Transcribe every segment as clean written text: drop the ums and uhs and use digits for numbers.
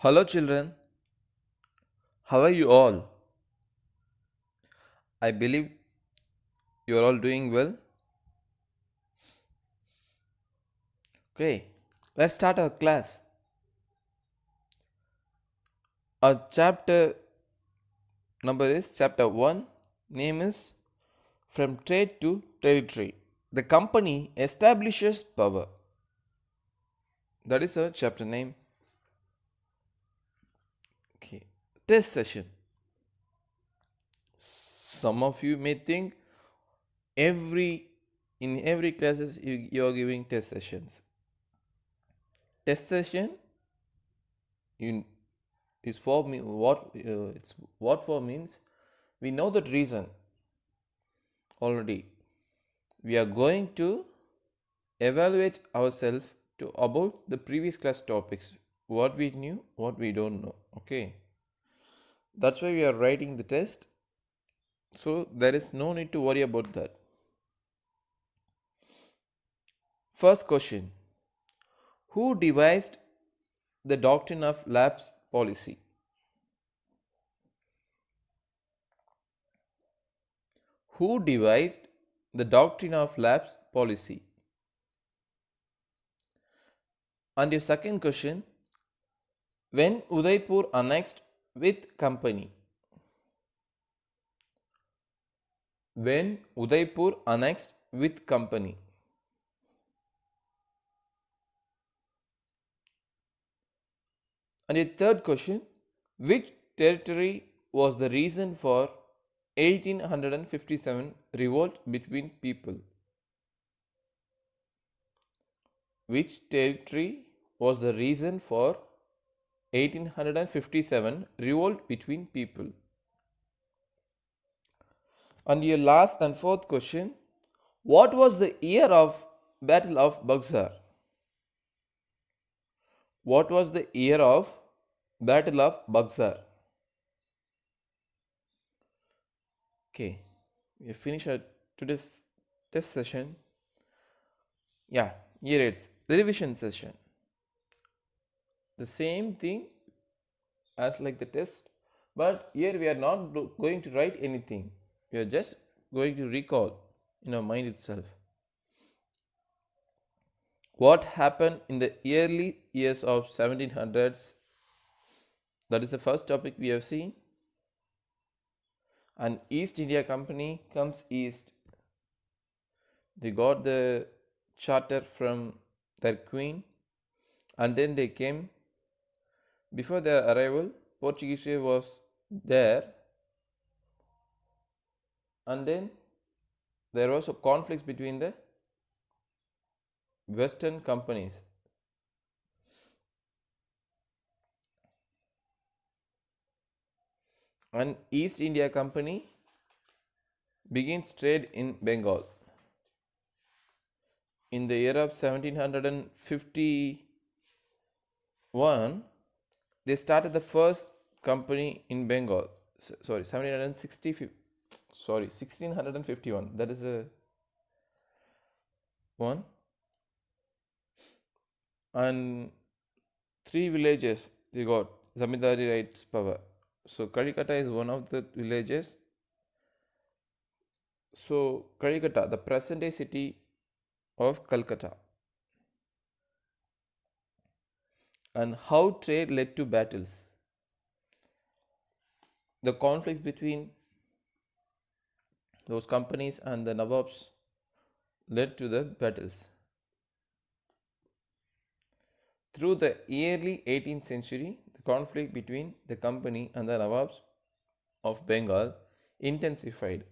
Hello, children. How are you all? I believe you are all doing well. Okay, let's start our class. Our chapter number is chapter 1. Name is From Trade to Territory. The company establishes power. That is our chapter name. Okay, test session. Some of you may think every in every classes you are giving test sessions. Test session you is for me what for means we know that reason already. We are going to evaluate ourselves to about the previous class topics, what we knew, what we don't know. Okay, that's why we are writing the test, so there is no need to worry about that. First question: who devised the doctrine of lapse policy? Who devised the doctrine of lapse policy? And your second question: when Udaipur annexed with company? When Udaipur annexed with company? And a third question: which territory was the reason for 1857 revolt between people? Which territory was the reason for 1857 revolt between people? And your last and fourth question: what was the year of Battle of Buxar? What was the year of Battle of Buxar? Okay, we finish our today's test session. Yeah, here it's the revision session. The same thing as like the test, but here we are not going to write anything. We are just going to recall in our mind itself what happened in the early years of 1700s. That is the first topic we have seen. And East India Company comes east. They got the charter from their queen, and then they came. Before their arrival, Portuguese was there, and then there was a conflict between the Western companies. And East India Company begins trade in Bengal. In the year of 1751, they started the first company in Bengal. Sorry, 1760. Sorry, 1651. That is a one. And three villages they got zamindari rights power. So Kalikata is one of the villages. So Kalikata, the present day city of Calcutta. And how trade led to battles. The conflicts between those companies and the Nawabs led to the battles. Through the early 18th century, the conflict between the company and the Nawabs of Bengal intensified.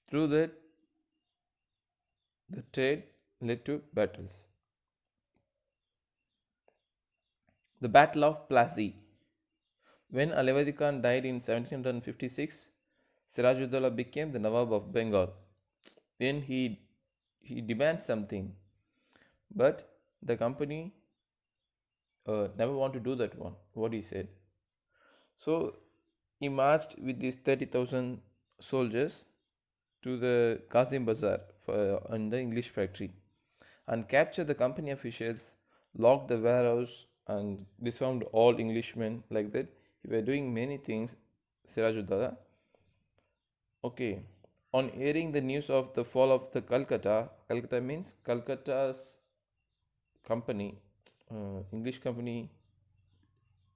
Through that, the trade led to battles. The Battle of Plassey. When Alevadi Khan died in 1756, Sirajuddaulah became the Nawab of Bengal. Then he demands something, but the company never want to do that one. What he said. So he marched with these 30,000 soldiers to the Kazim Bazaar in the English factory and captured the company officials, locked the warehouse, and disarmed all Englishmen like that. He were doing many things, Sirajuddaulah. Okay. On hearing the news of the fall of the Calcutta means Calcutta's company, English company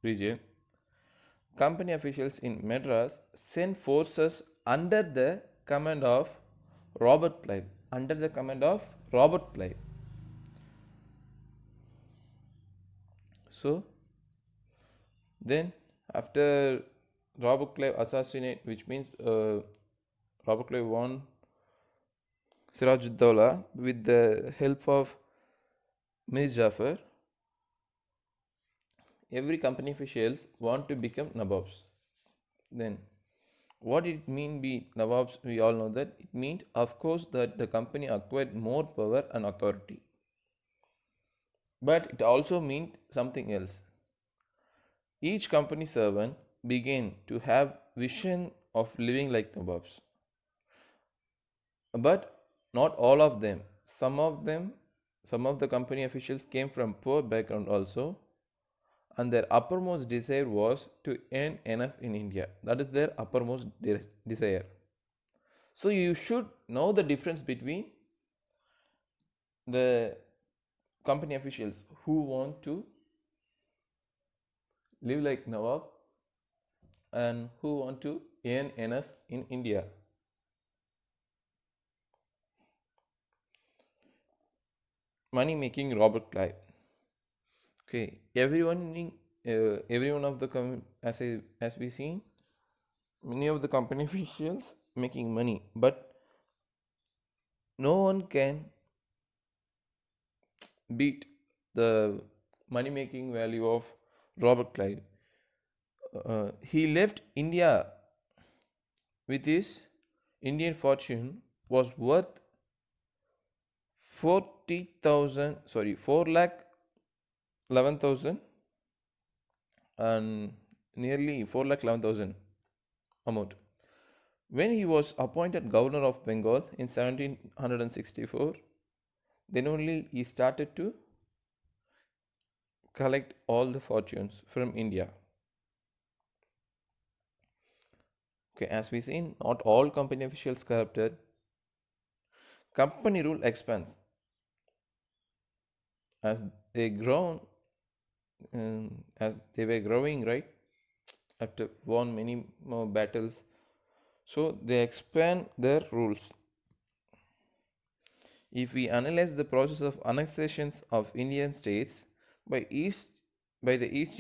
region, company officials in Madras sent forces under the command of Robert Clive. Under the command of Robert Clive. So then, after Robert Clive assassinate, which means Robert Clive won Sirajuddaulah with the help of Mir Jafar. Every company officials want to become Nawabs. Then, what did it mean be Nawabs? We all know that it means, of course, that the company acquired more power and authority. But it also meant something else. Each company servant began to have vision of living like Nawabs. But not all of them. Some of the company officials came from poor background also, and their uppermost desire was to earn enough in India. That is their uppermost desire. So you should know the difference between the company officials who want to live like Nawab and who want to earn enough in India. Money making Robert Clive. Okay, every one of the as we seen, many of the company officials making money, but no one can beat the money making value of Robert Clive. He left India with his Indian fortune was worth 4 lakh 11,000 and nearly 4 lakh 11,000 amount. When he was appointed governor of Bengal in 1764, then only he started to collect all the fortunes from India. Okay, as we seen, not all company officials corrupted. Company rule expands as they grown, as they were growing, right? After won many more battles, so they expand their rules. If we analyze the process of annexations of Indian states by the East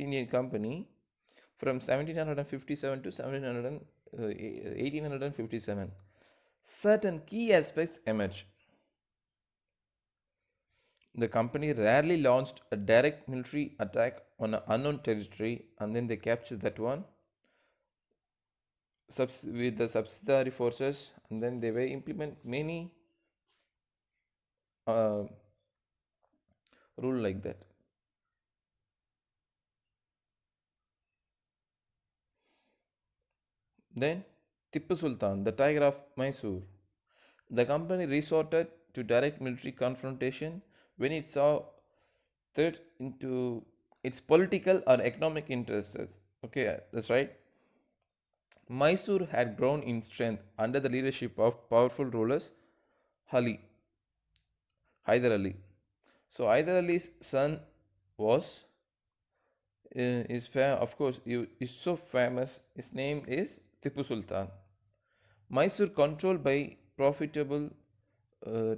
Indian Company from 1757 to 1857, certain key aspects emerge. The company rarely launched a direct military attack on an unknown territory and then they captured that one with the subsidiary forces, and then they will implement many rule like that. Then Tipu Sultan, the Tiger of Mysore. The company resorted to direct military confrontation when it saw threat into its political or economic interests. Okay, that's right. Mysore had grown in strength under the leadership of powerful rulers Hyder Ali. So Hyder Ali's son was of course is so famous. His name is Tipu Sultan. Mysore controlled by profitable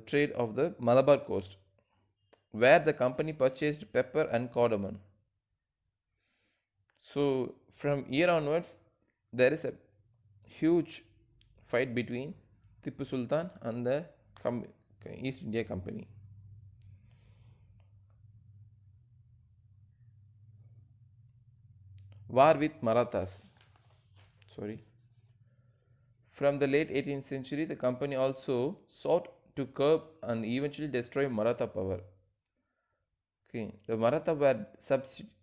trade of the Malabar coast, where the company purchased pepper and cardamom. So from here onwards, there is a huge fight between Tipu Sultan and the East India Company. War with Marathas. Sorry. From the late 18th century, the company also sought to curb and eventually destroy Maratha power. Okay, the Maratha were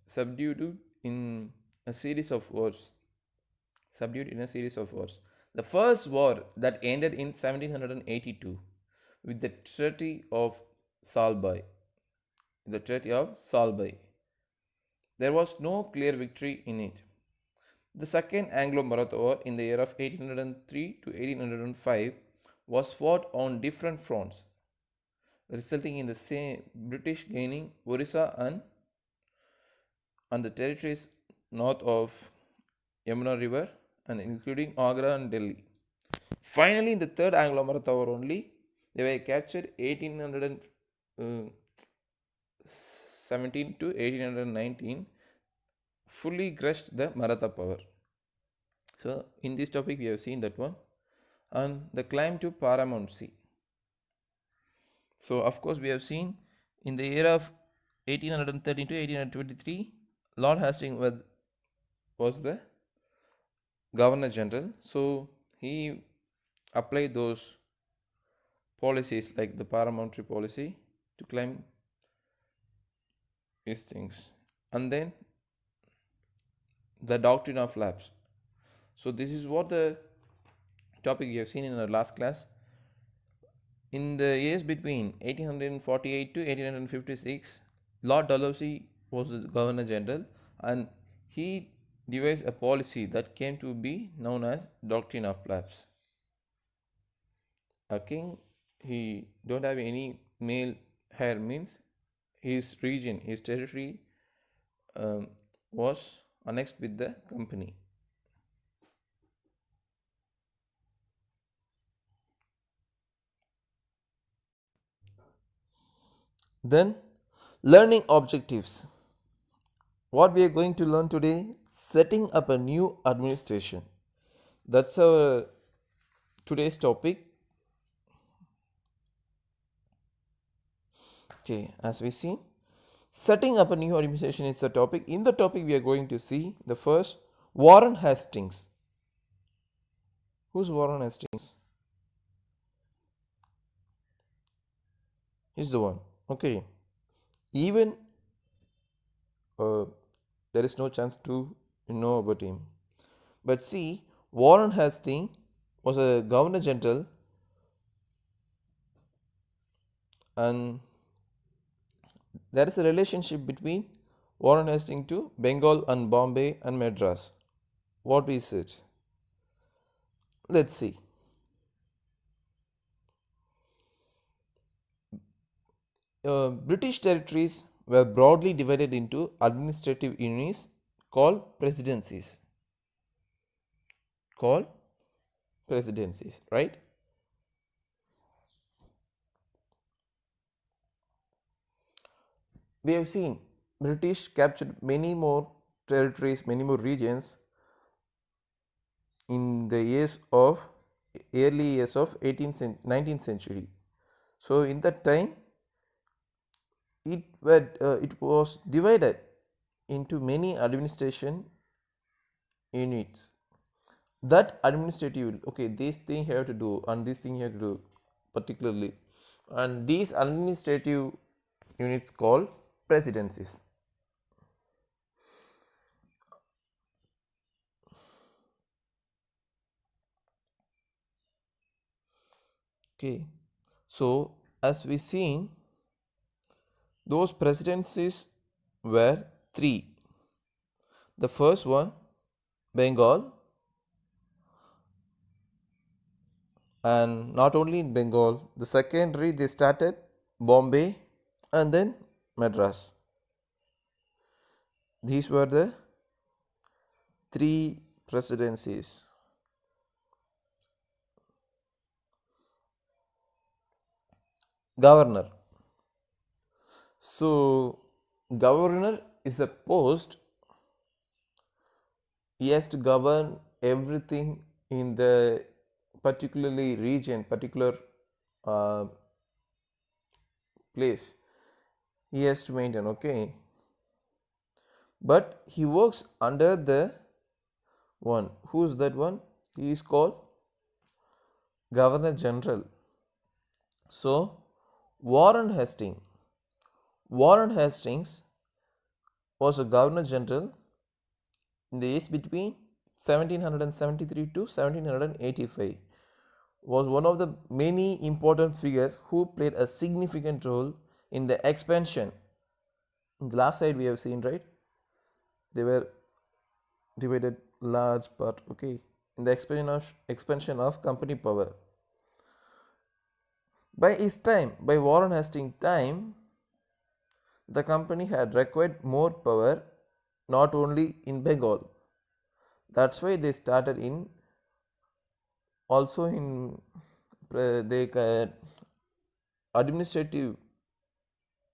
subdued in a series of wars. The first war that ended in 1782 with the Treaty of Salbai. There was no clear victory in it. The Second Anglo-Maratha War in the year of 1803 to 1805 was fought on different fronts, resulting in the same British gaining Orissa and the territories north of Yamuna River and including Agra and Delhi. Finally, in the Third Anglo-Maratha War only, they were captured 1817 to 1819, fully crushed the Maratha power. So, in this topic, we have seen that one. And the climb to Paramountcy. So, of course, we have seen in the year of 1813 to 1823, Lord Hastings was the Governor General. So, he applied those policies like the Parliamentary policy to climb these things. And then the doctrine of lapse. So, this is what the topic you have seen in our last class. In the years between 1848 to 1856, Lord Dalhousie was the Governor General and he devised a policy that came to be known as Doctrine of Lapse. A king, he don't have any male heir means his region, his territory was annexed with the company. Then learning objectives. What we are going to learn today, setting up a new administration. That's our today's topic. Okay, as we see, setting up a new organization is a topic. In the topic, we are going to see the first Warren Hastings. Who's Warren Hastings? He's the one. Okay. Even there is no chance to know about him. But see, Warren Hastings was a Governor General and there is a relationship between Warren Hastings to Bengal and Bombay and Madras. What is it? Let's see. British territories were broadly divided into administrative units called presidencies. Right? We have seen British captured many more territories, many more regions in the early years of 19th century. So in that time, it was divided into many administration units. That administrative, okay, this thing you have to do and this thing you have to do particularly, and these administrative units called presidencies. Okay, so as we seen, those presidencies were three. The first one, Bengal, and not only in Bengal, the secondary they started Bombay and then Madras. These were the three presidencies. Governor. So, governor is a post, he has to govern everything in the particularly region, particular place. He has to maintain, okay. But he works under the one. Who's that one? He is called Governor General. So, Warren Hastings was a Governor General in the years between 1773 to 1785. Was one of the many important figures who played a significant role in the expansion. In the last slide we have seen, right? they were divided large part, okay, in the expansion of company power. By his time, by Warren Hastings' time, the company had required more power, not only in Bengal. That's why they started in also in they administrative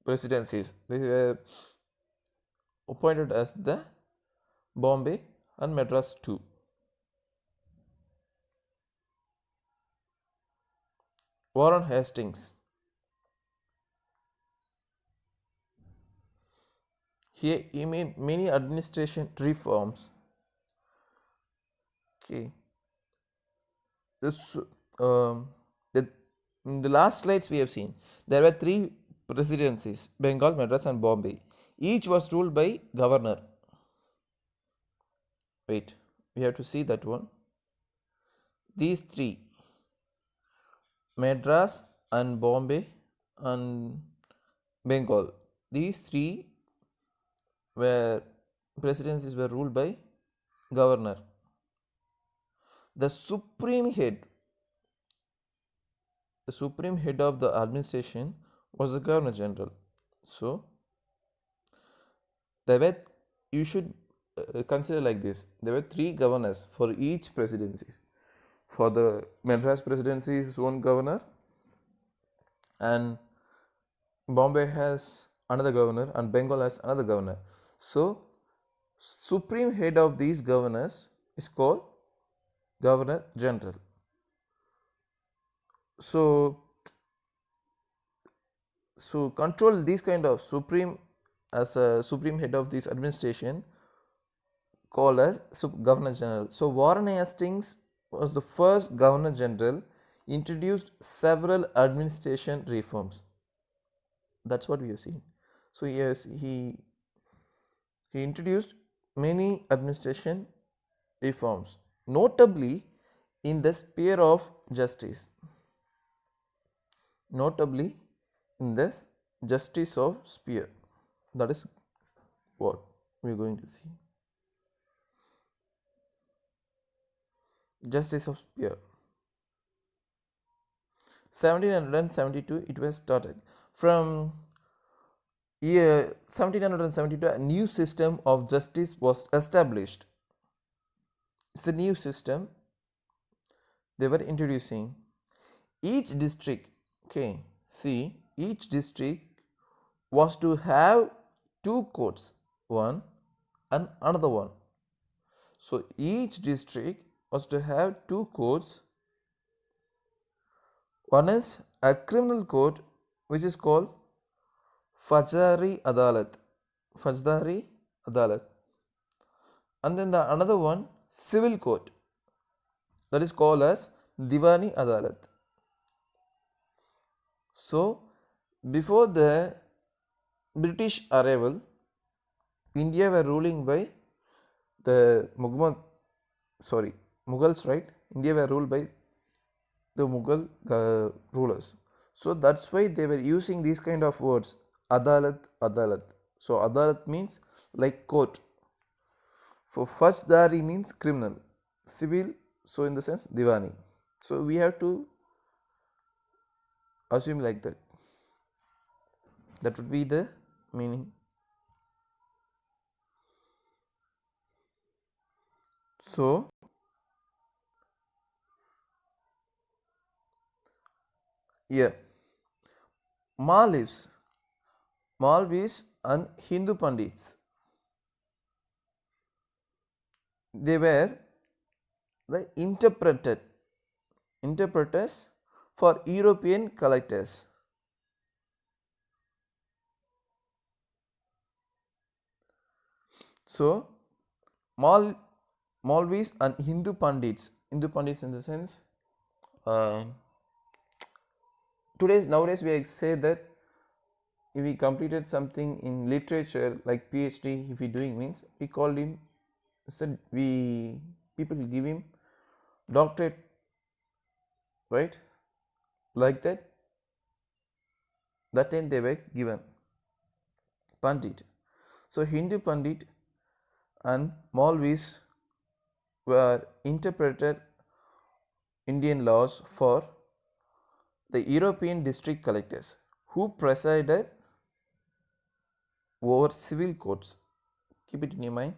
presidencies. They were appointed as the Bombay and Madras too. Warren Hastings. He made many administration reforms. Okay. This the in the last slides we have seen there were three presidencies: Bengal, Madras, and Bombay. Each was ruled by governor. Wait, we have to see that one. These three, Madras and Bombay and Bengal, these three were presidencies were ruled by governor. The supreme head of the administration was the governor general. So there were, you should consider like this: there were three governors for each presidency. For the Madras presidency is one governor, and Bombay has another governor, and Bengal has another governor. So supreme head of these governors is called governor general. So control these kind of supreme as a supreme head of this administration called as governor general. So Warren Hastings was the first governor general, introduced several administration reforms. That's what we have seen. So yes, he introduced many administration reforms, notably in the sphere of justice. Notably in the justice of sphere. That is what we are going to see. Justice of sphere. 1772 it was started. From year 1772 a new system of justice was established. It's a new system they were introducing. Each district, okay, see, each district was to have two courts, one and another one. So each district was to have two courts. One is a criminal court which is called Fajari Adalat. Fajari Adalat. And then the another one, civil court, that is called as Diwani Adalat. So before the British arrival, India were ruling by the Mughals, right? India were ruled by the Mughal rulers. So that's why they were using these kind of words, Adalat, Adalat. So Adalat means like court. For Fajrdari means criminal, civil, so in the sense Diwani. So we have to assume like that. That would be the meaning. So here, Malvis and Hindu Pandits, they were the interpreters for European collectors. So Malvis and Hindu Pandits in the sense nowadays we say that if he completed something in literature like PhD, if he doing means we call him, said we people give him doctorate, right? Like that time they were given Pandit. So Hindu Pandit and Maulvis were interpreted Indian laws for the European district collectors who presided over civil courts. Keep it in your mind.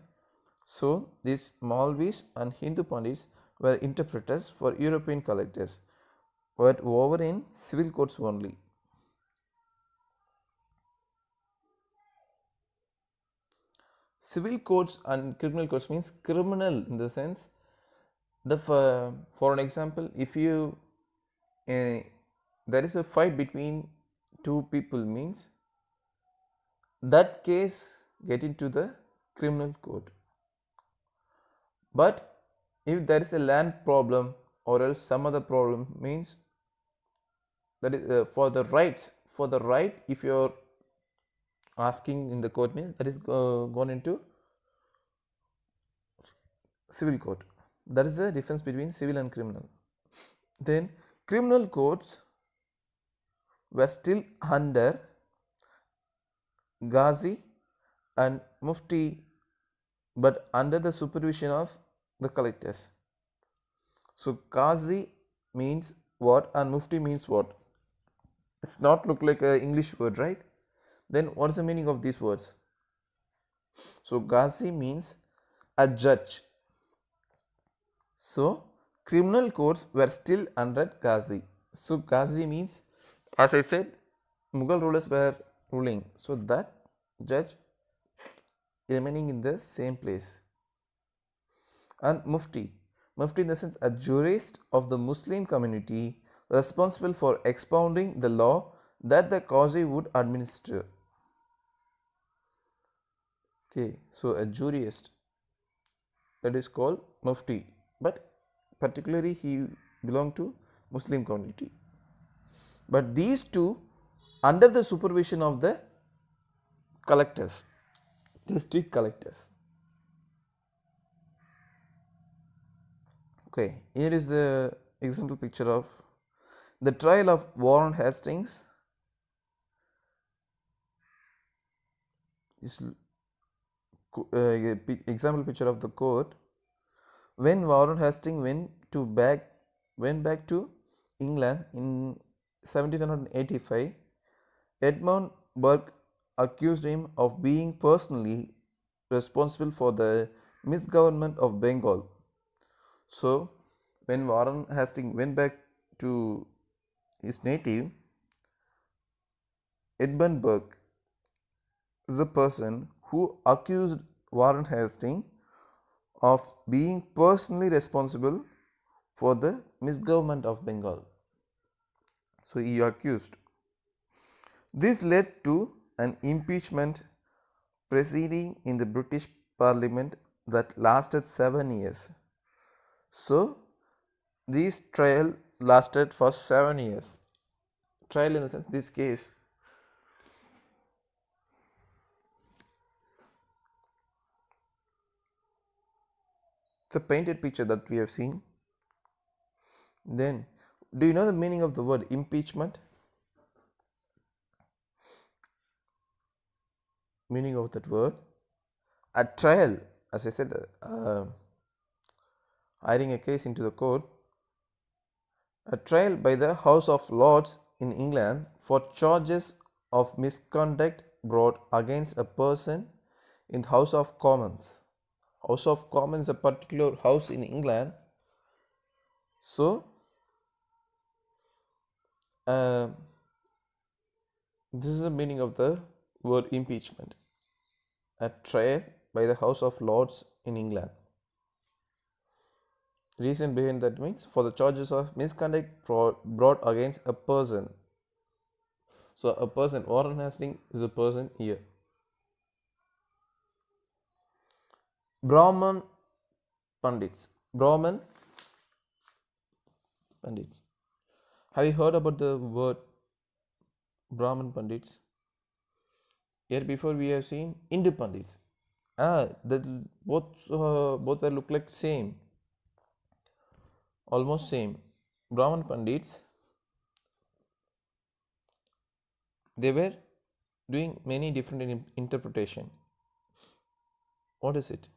So, these Maulvis and Hindu Pandits were interpreters for European collectors, but over in civil courts only. Civil courts and criminal courts means criminal in the sense the for an example, if you there is a fight between two people means that case get into the criminal court. But if there is a land problem or else some other problem means that is for the right if you're asking in the court means that is gone into civil court. That is the difference between civil and criminal. Then criminal courts were still under Ghazi and Mufti, but under the supervision of the collectors. So Ghazi means what and Mufti means what? It's not look like an English word, right? Then what is the meaning of these words? So Ghazi means a judge. So criminal courts were still under Ghazi. So Ghazi means, as I said, Mughal rulers were ruling. So that judge remaining in the same place. And Mufti in the sense a jurist of the Muslim community responsible for expounding the law that the Qazi would administer. Okay, so a jurist, that is called Mufti, but particularly he belonged to Muslim community. But these two under the supervision of the collectors, district collectors. Okay, here is the example picture of the trial of Warren Hastings. This example picture of the court when Warren Hastings went back to England in 1785. Edmund Burke accused him of being personally responsible for the misgovernment of Bengal. So, when Warren Hastings went back to his native, Edmund Burke is the person who accused Warren Hastings of being personally responsible for the misgovernment of Bengal. So, he accused. This led to an impeachment proceeding in the British Parliament that lasted 7 years. So, this trial lasted for 7 years. Trial in the sense, this case. It's a painted picture that we have seen. Then, do you know the meaning of the word impeachment? Meaning of that word? A trial, as I said, hiring a case into the court. A trial by the House of Lords in England for charges of misconduct brought against a person in the House of Commons. House of Commons, a particular house in England. So, this is the meaning of the word impeachment. A trial by the House of Lords in England. Reason behind that means for the charges of misconduct brought against a person. So a person, Warren Hastings is a person here. Brahman Pandits. Brahman Pandits. Have you heard about the word Brahman Pandits? Here before we have seen Hindu Pandits. Both were look like same. Almost same. Brahman Pandits, they were doing many different interpretation. What is it?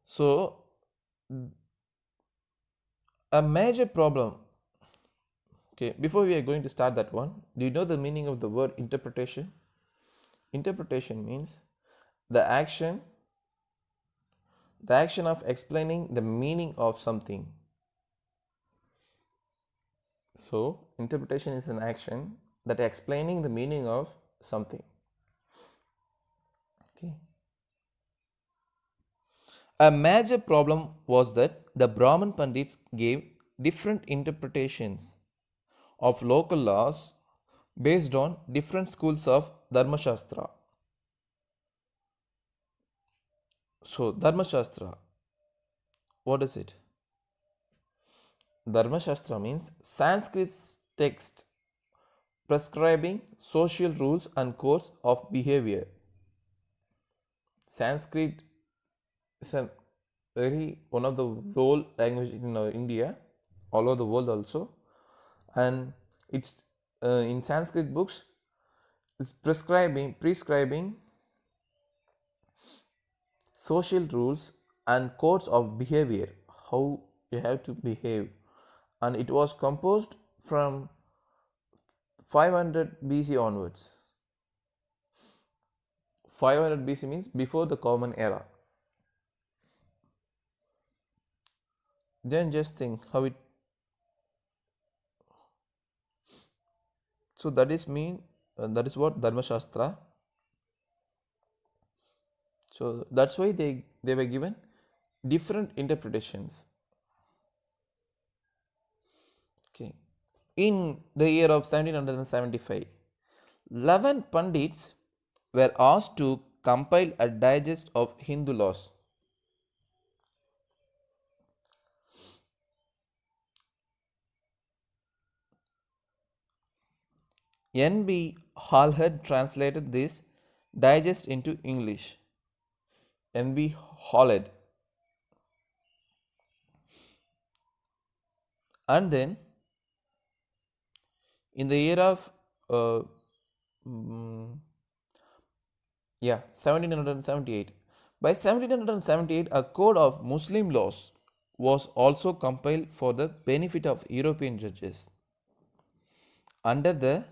So a major problem. Okay, before we are going to start that one, do you know the meaning of the word interpretation? Interpretation means the action the action of explaining the meaning of something. So interpretation is an action that explaining the meaning of something. Okay. A major problem was that the Brahman Pandits gave different interpretations of local laws based on different schools of Dharma Shastra. So, Dharma Shastra, what is it? Dharma Shastra means Sanskrit text prescribing social rules and codes of behavior. Sanskrit is a very one of the old language in India, all over the world also, and it's in Sanskrit books. It's prescribing social rules and codes of behavior, how you have to behave, and it was composed from 500 BC onwards. 500 BC means before the Common Era. Then just think how it. So that is mean that is what Dharma Shastra. So that's why they were given different interpretations. Okay. In the year of 1775, 11 Pandits were asked to compile a digest of Hindu laws. N.B. Hall had translated this digest into English. N.B. Hallhead. And then in the year of uh, mm, 1778, by 1778 a code of Muslim laws was also compiled for the benefit of European judges under the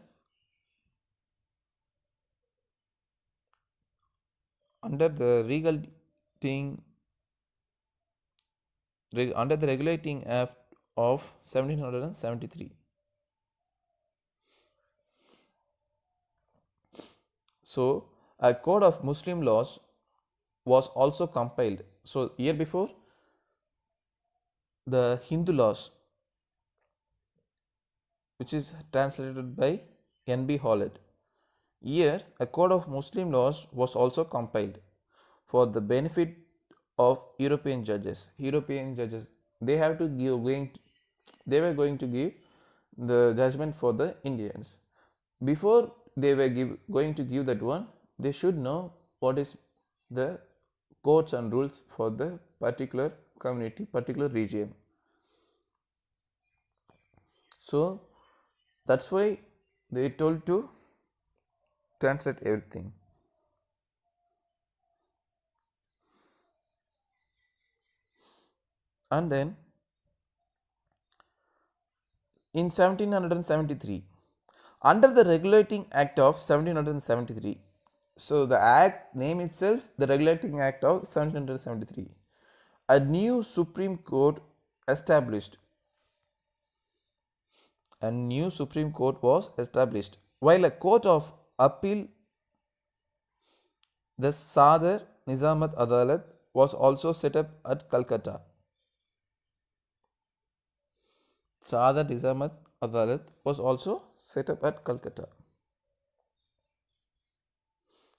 regulating under the regulating act of 1773. So a code of Muslim laws was also compiled. So year before the Hindu laws, which is translated by N.B. Hallett. Here a code of Muslim laws was also compiled for the benefit of European judges. European judges, they have to give they were going to give the judgment for the Indians. Before they were going to give that one, they should know what is the codes and rules for the particular community, particular region. So that's why they told to translate everything. And then in 1773, under the Regulating Act of 1773, so the act name itself, the Regulating Act of 1773, a new Supreme Court established. A new Supreme Court was established, while a court of appeal, the Sadar Nizamat Adalat, was also set up at Calcutta. Sadar Nizamat Adalat was also set up at Calcutta.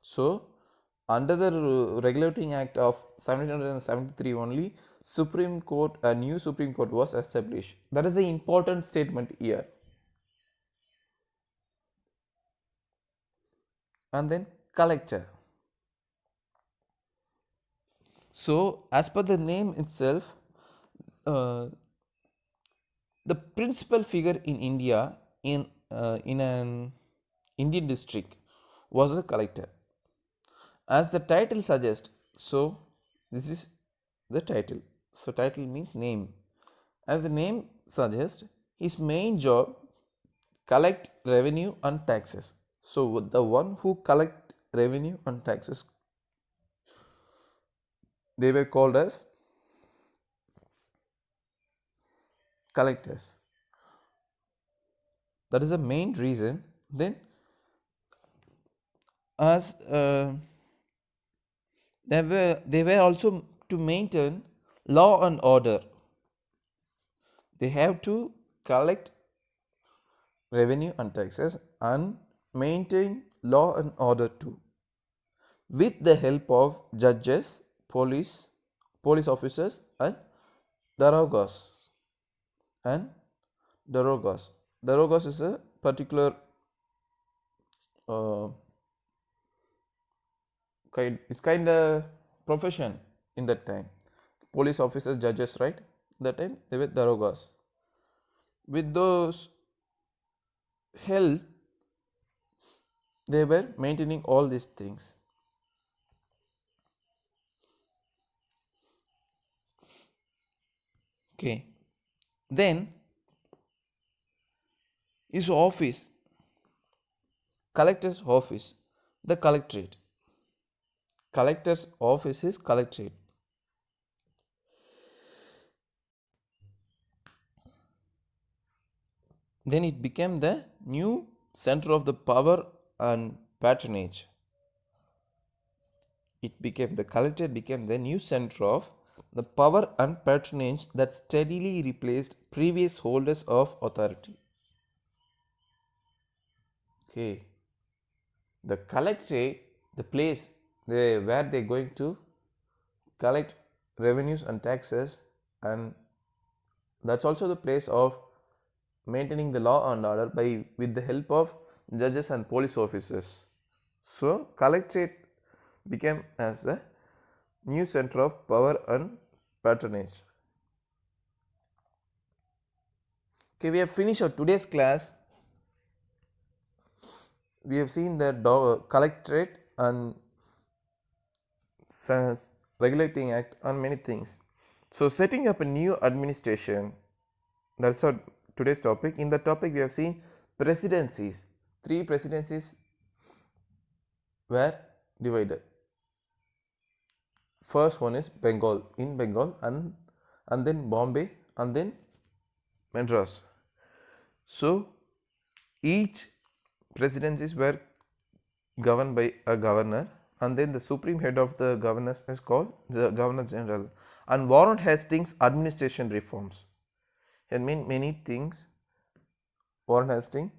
So, under the Regulating Act of 1773 only, Supreme Court, a new Supreme Court was established. That is the important statement here. And then collector. So, as per the name itself, uh, the principal figure in India in an Indian district was a collector. As the title suggests, so this is the title. So title means name. As the name suggests, his main job collect revenue and taxes. So the one who collect revenue and taxes, they were called as collectors. That is the main reason. Then as they were also to maintain law and order. They have to collect revenue and taxes and maintain law and order too, with the help of judges, police officers, and darogas. And darogas. Darogas is a particular uh, kind of profession in that time. Police officers, judges, right? That time they were darogas. With those help, they were maintaining all these things. Okay. Then his office, collector's office, the collectorate. Collector's office is collectorate. Then it became the new center of the power and patronage. The collectorate became the new center of the power and patronage that steadily replaced previous holders of authority. Okay. The collectorate, the place where they're going to collect revenues and taxes, and that's also the place of maintaining the law and order with the help of judges and police officers. So collectorate became as a new center of power and patronage. Okay, we have finished our today's class. We have seen the collectorate and regulating act on many things. So setting up a new administration, that's our today's topic. In the topic we have seen presidencies. 3 presidencies were divided. First one is Bengal, and then Bombay, and then Madras. So each presidencies were governed by a governor, and then the supreme head of the governors is called the Governor General. And Warren Hastings administration reforms. It mean many things. Warren Hastings.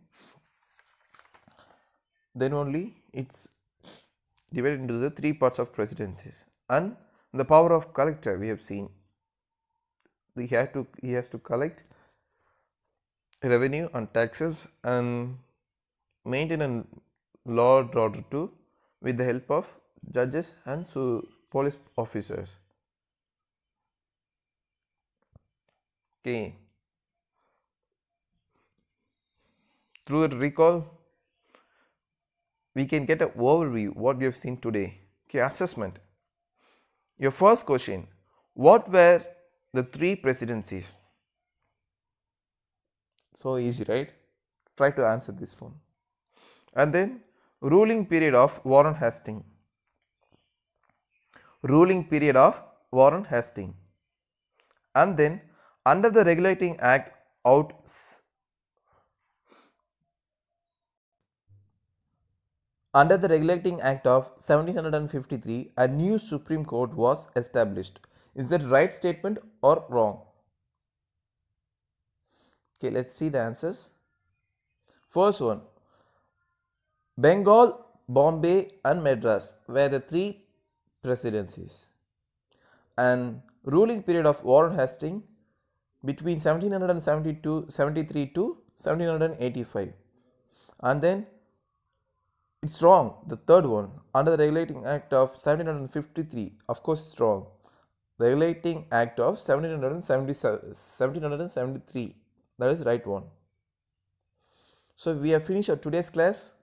Then only it's divided into the 3 parts of presidencies. And the power of collector we have seen. He has to collect revenue and taxes and maintain a law and order too, with the help of judges and police officers. Okay. Through the recall, we can get an overview what we have seen today. Okay, assessment. Your first question, what were the 3 presidencies? So easy, right? Try to answer this one. And then ruling period of Warren Hastings. Ruling period of Warren Hastings. And then under the Regulating Act out Under the Regulating Act of 1753, a new Supreme Court was established. Is that right statement or wrong? Okay, let's see the answers. First one, Bengal, Bombay and Madras were the 3 presidencies. And ruling period of Warren Hastings between 1773 to 1785. And then it's wrong, the third one, under the Regulating Act of 1753, of course it's wrong. Regulating Act of 1773, that is right one. So we have finished our today's class.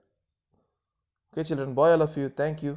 Okay children, bye all of you, thank you.